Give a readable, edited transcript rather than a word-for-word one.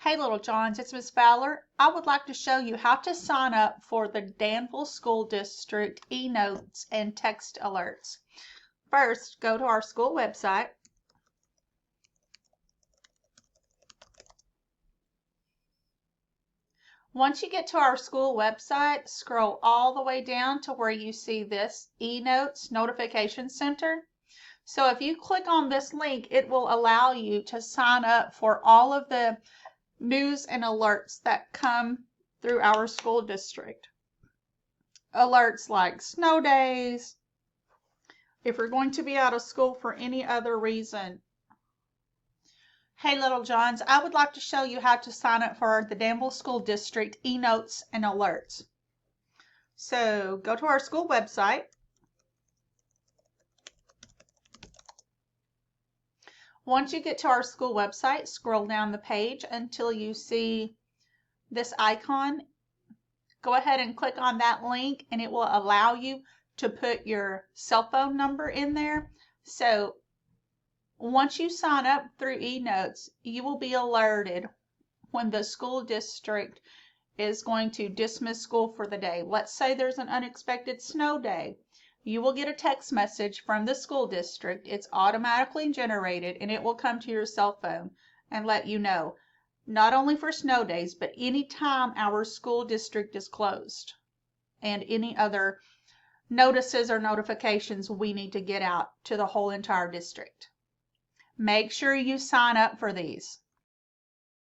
Hey Little Johns, it's Miss Fowler. I would like to show you how to sign up for the Danville School District ENotes and text alerts. First, go to our school website. Once you get to our school website, scroll all the way down to where you see this ENotes Notification Center. So if you click on this link, it will allow you to sign up for all of the news and alerts that come through our school district. Alerts like snow days, if you're going to be out of school for any other reason. Hey Little Johns, I would like to show you how to sign up for the Danville School District ENotes and alerts. So go to our school website. Once you get to our school website, scroll down the page until you see this icon. Go ahead and click on that link and it will allow you to put your cell phone number in there. So once you sign up through ENotes, you will be alerted when the school district is going to dismiss school for the day. Let's say there's an unexpected snow day. You will get a text message from the school district. It's automatically generated and it will come to your cell phone and let you know, not only for snow days, but any time our school district is closed and any other notices or notifications we need to get out to the whole entire district. Make sure you sign up for these.